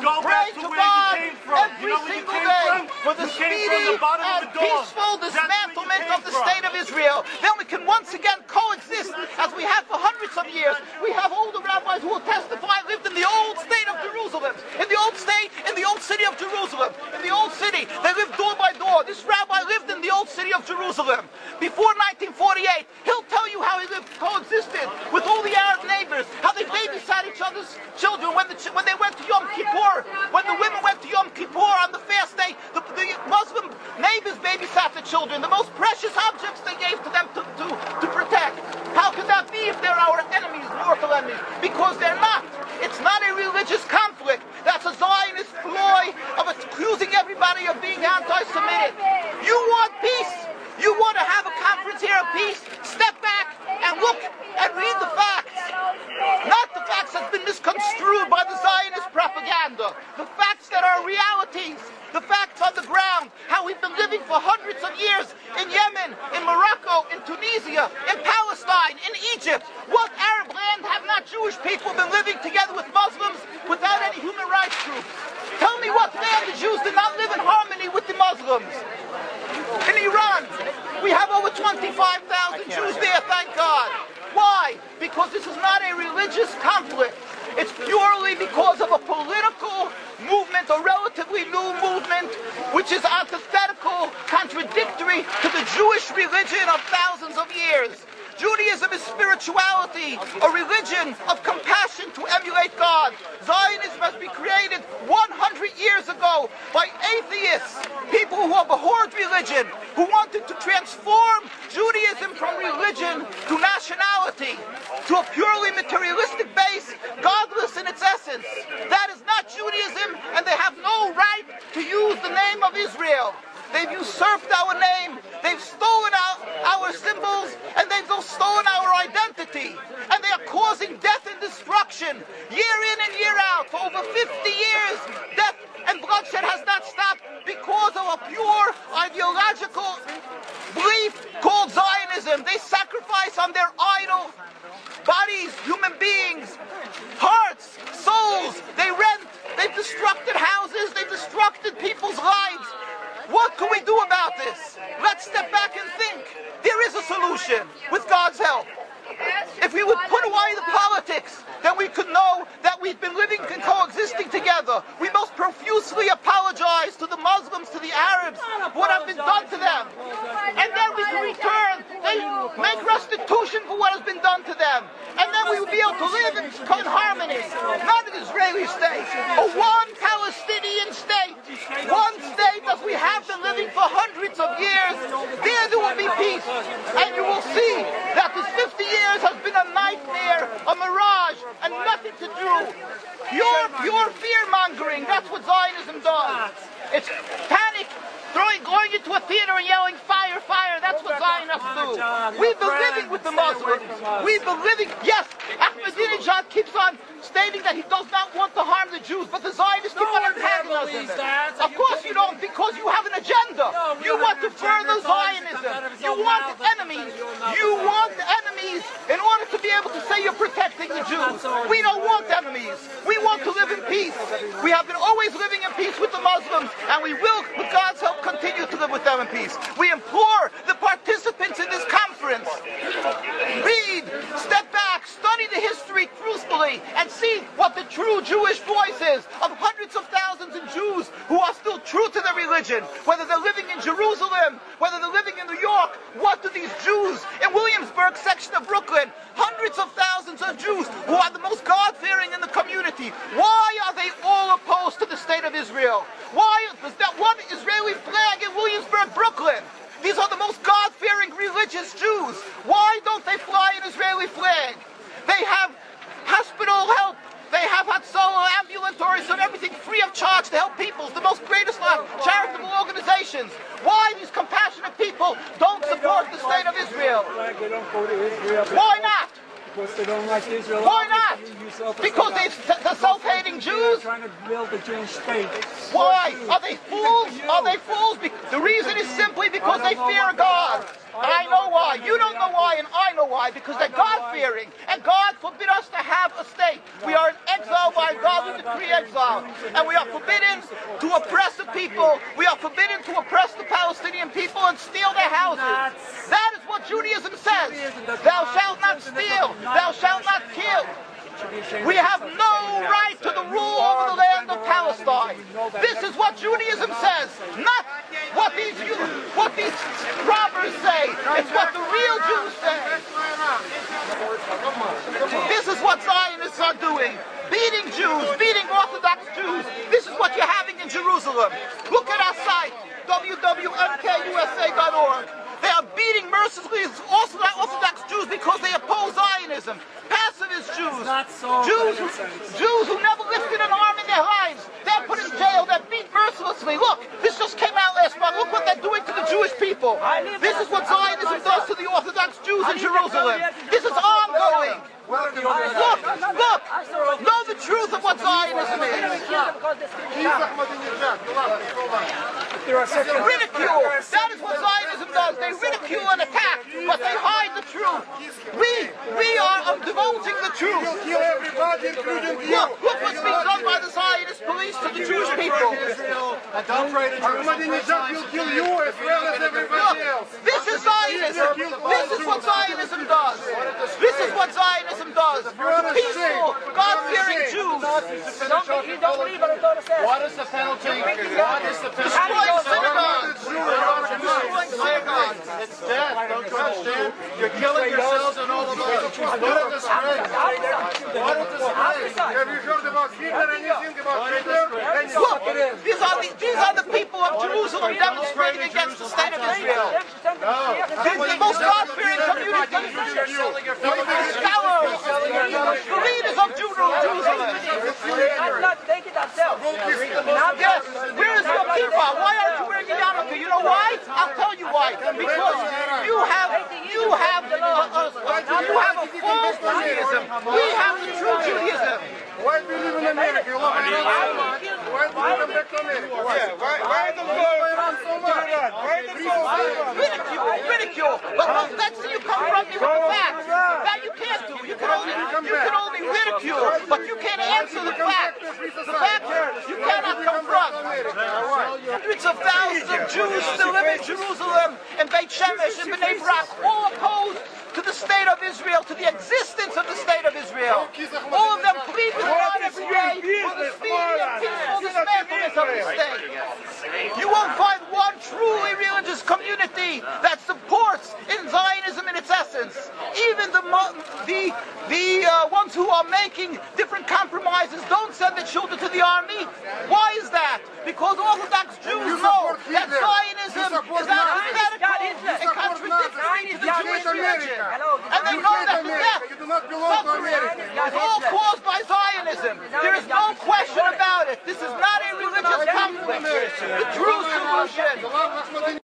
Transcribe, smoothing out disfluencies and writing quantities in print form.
pray to God every single day for the speedy and peaceful dismantlement of the state of Israel. Then we can once again coexist as we have for hundreds of years. We have older rabbis who will testify lived in the old state of Jerusalem. In the old state, in the old city of Jerusalem. In the old city, they lived door by door. This rabbi lived in the old city of Jerusalem. Before 1948, he'll tell you how he lived, coexisted with all the Arab neighbors, how they babysat each other's children when they went to Yom Kippur. When the women went to Yom Kippur on the fast day, the Muslim neighbors babysat the children, the most precious objects they gave to them to protect. How could that be if they're our enemies, mortal enemies? Because they're not. It's not a religious conflict. That's a Zionist ploy of accusing everybody of being anti-Semitic. You want peace? You want to have a conference here of peace? Step back and look and read the facts. Not the facts that's been misconstrued by the Zionist propaganda. The facts that are realities. The facts on the ground. How we've been living for hundreds of years in Yemen, in Morocco, in Tunisia, in Palestine, in Egypt. What Arab land have not Jewish people been living together with Muslims without any human rights groups? Tell me what land the Jews did not live in harmony with the Muslims. In Iran, we have over 25,000 Jews there, thank God. Why? Because this is not a religious conflict. It's purely because of a political movement, a relatively new movement, which is antithetical, contradictory to the Jewish religion of thousands of years. Judaism is spirituality, a religion of compassion to emulate God. Zionism has been created 100 years ago by atheists, people who have abhorred religion, who wanted to transform Judaism from religion to nationality, to a purely materialistic base, godless in its essence. That is not Judaism, and they have no right to use the name of Israel. They've usurped our name, they've stolen our symbols, and they've stolen our identity. And they are causing death and destruction, year in and year out. For over 50 years, death and bloodshed has not stopped because of a pure ideological belief called Zionism. They sacrifice on their idol bodies, human beings, hearts, souls. They rent, they've destructed houses, they've destructed people's lives. What can we do about this? Let's step back and think. There is a solution with God's help. If we would put away the politics, then we could know that we've been living and coexisting together. We most profusely apologize to the Muslims, to the Arabs, for what has been done to them. And then we can return, they make restitution for what has been done to them. And then we will be able to live in harmony. Not an Israeli state, a one Palestinian state. One state as we have been living for hundreds of years. There will be peace. And you will see that this 50 years has been a nightmare, a mirage, and nothing to do. Pure fear-mongering, that's what Zionism does. It's panic, going into a theater and yelling, fire, fire, that's what Zionists do. We've been living with the Muslims. We've been living, yes, Ahmadinejad keeps on stating that he does not want to harm the Jews, but the Zionists keep on antagonizing them. Of course you don't, because you have an agenda. You want to further Zionism. You want enemies. You want enemies in order to be able to say you're protecting the Jews. We don't want enemies. We want to live in peace. We have been always living in peace with the Muslims, and we will, with God's help, continue to live with them in peace. We implore the participants in this conference, read, step back, study the history truthfully, and see what the true Jewish voice is of hundreds of thousands of Jews who are still true to their religion, whether they're living in Jerusalem, whether they're living in New York. What do these Jews in Williamsburg section of Brooklyn, hundreds of thousands of Jews who are the most God-fearing in the community, why are they all opposed to the state of Israel? Why is that one Israeli flag in Williamsburg, Brooklyn? These are the most God-fearing religious Jews. Why don't they fly an Israeli flag? They have hospital help. They have Hatzalah, ambulatories, and everything free of charge to help people. The most greatest charitable organizations. Why these compassionate people don't support the state of Israel? They don't go to Israel. Why not? Because they don't like Israel. Why not? You Because they're self-hating Jews? Trying to build the Jewish state. Why? Are they fools? Are they fools? The reason is simply because they fear God. I know why. You don't know why, and I know why. Because they're God-fearing. And God forbid us to have a state. We are in exile by God. We decree exile. And we are forbidden to oppress the people. We are forbidden to oppress the Palestinian people and steal their houses. That is what Judaism says. Thou shalt not steal. Thou shalt not kill. We have no right to the rule over the land of Palestine. This is what Judaism says, not what these robbers say. It's what the real Jews say. This is what Zionists are doing. Beating Jews, beating Orthodox Jews. This is what you're having in Jerusalem. Look at our site, www.mkusa.org. They are beating mercilessly Orthodox Jews because they oppose Zionism. Pacifist Jews. Jews who never lifted an arm in their lives. They're put in jail. They're beat mercilessly. Look, this just came out last month. Look what they're doing to the Jewish people. This is what Zionism does to the Orthodox Jews in Jerusalem. This is ongoing. Look, know the truth of what Zionism is. Ridicule. That is what Zionism does. They ridicule and attack, but they hide the truth. We are divulging the truth. Look what's being done by the Zionist police to the Jewish people. And don't pray to Ahmadinejad will kill you as well as everybody else. This is Zionism. This is what Zionism does. This is what Zionism does. Peaceful, God-fearing Jews. What is the penalty? What is the penalty? Destroying synagogues. Destroying synagogues. It's death. Don't you understand? You're killing yourselves and all of us. What a disgrace. What a disgrace. Have you heard about Hitler? Anything about Hitler? Look, these are the people of Jerusalem demonstrating against the state of Israel. The most God-fearing community. Scholars, the leaders of Jerusalem. Yes, where is your kippah? Why aren't you wearing a yarmulke? You know why? I'll tell you why. Because you have a false Judaism. We have the true Judaism. Why do you live in America? You love America so much. Why do you come back to America? Why do you go around so much? Ridicule. But that's where you come from. You have facts. That you can't do. You can only ridicule, but you can't answer the facts. The facts you cannot confront. Hundreds of thousands of Jews still live in Jerusalem, and Beit Shemesh, and Bnei Brak, all opposed to the state of Israel, to the existence of the state of Israel. All of them plead with God every day for the speedy and peaceful dismantlement of the state. You won't find one truly religious community that supports in Zionism in its essence. Even the ones who are making different compromises don't send their children to the army. Why is that? Because Orthodox Jews know that Zionism is antithetical and contradictory to the Jewish religion. And they know that the death, suffering, is all caused by Zionism. There is no question about it. This is not a religious conflict. The true solution